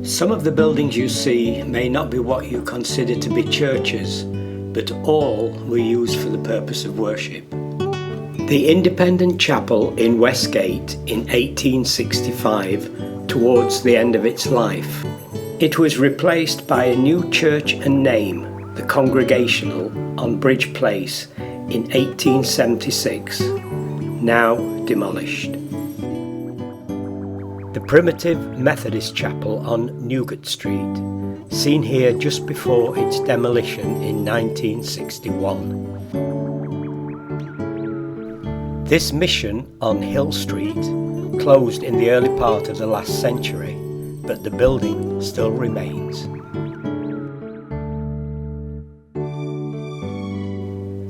Some of the buildings you see may not be what you consider to be churches, but all were used for the purpose of worship. The Independent Chapel in Westgate in 1865, towards the end of its life. It was replaced by a new church and name, the Congregational, on Bridge Place in 1876, now demolished. The primitive Methodist Chapel on Newgate Street, seen here just before its demolition in 1961. This mission on Hill Street closed in the early part of the last century, but the building still remains.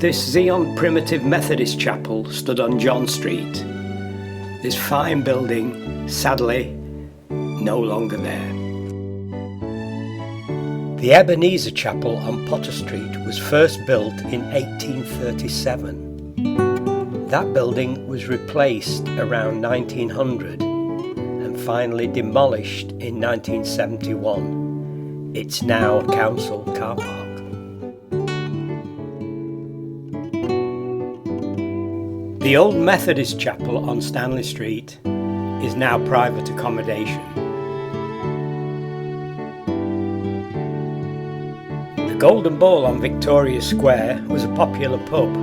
This Zion Primitive Methodist Chapel stood on John Street. This fine building, sadly, no longer there. The Ebenezer Chapel on Potter Street was first built in 1837. That building was replaced around 1900 and finally demolished in 1971. It's now a council car park. The old Methodist Chapel on Stanley Street is now private accommodation. The Golden Ball on Victoria Square was a popular pub,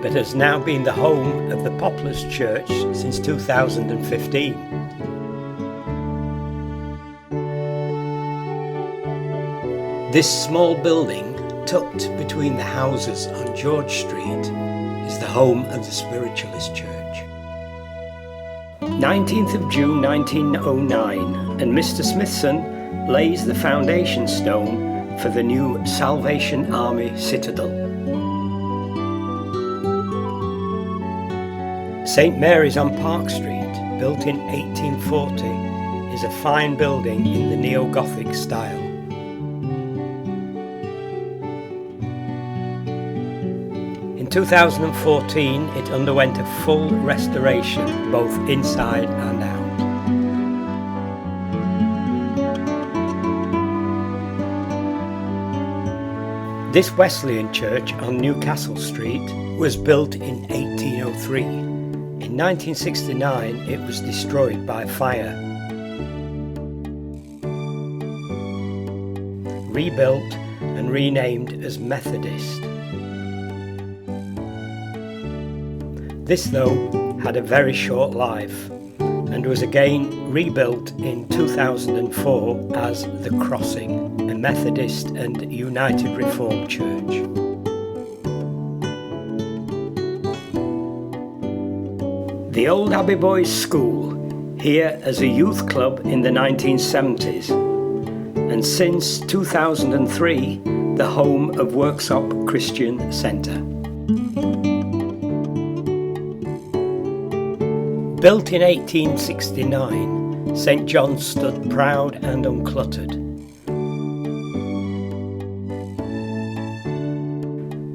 but has now been the home of the Poplars Church since 2015. This small building, tucked between the houses on George Street, is the home of the Spiritualist Church. 19th of June 1909, and Mr. Smithson lays the foundation stone for the new Salvation Army Citadel. St. Mary's on Park Street, built in 1840, is a fine building in the neo-Gothic style. In 2014, it underwent a full restoration, both inside and out. This Wesleyan church on Newcastle Street was built in 1803. In 1969, it was destroyed by fire. Rebuilt and renamed as Methodist. This, though, had a very short life and was again rebuilt in 2004 as The Crossing, a Methodist and United Reformed church. The old Abbey Boys School, here as a youth club in the 1970s, and since 2003, the home of Worksop Christian Centre. Built in 1869, St. John's stood proud and uncluttered.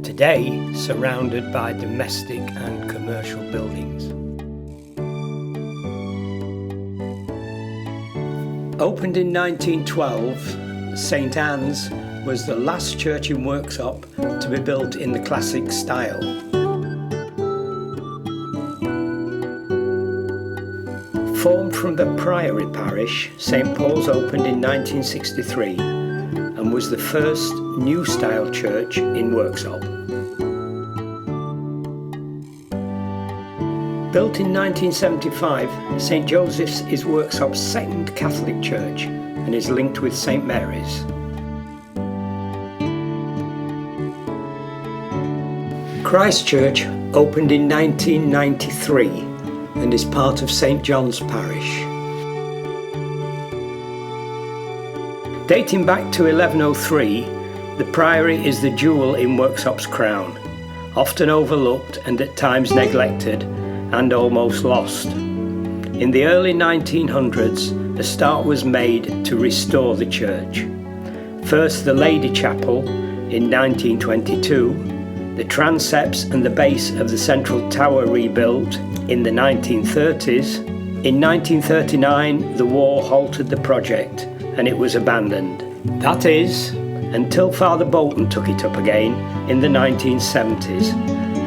Today, surrounded by domestic and commercial buildings. Opened in 1912, St. Anne's was the last church in Worksop to be built in the classic style. Formed from the Priory parish, St. Paul's opened in 1963 and was the first new-style church in Worksop. Built in 1975, St. Joseph's is Worksop's second Catholic church and is linked with St. Mary's. Christ Church opened in 1993 and is part of St. John's Parish. Dating back to 1103, the Priory is the jewel in Worksop's crown, often overlooked and at times neglected and almost lost. In the early 1900s, a start was made to restore the church. First the Lady Chapel in 1922, the transepts and the base of the central tower rebuilt in the 1930s. In 1939, the war halted the project and it was abandoned. That is, until Father Bolton took it up again in the 1970s,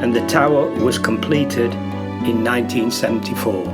and the tower was completed in 1974.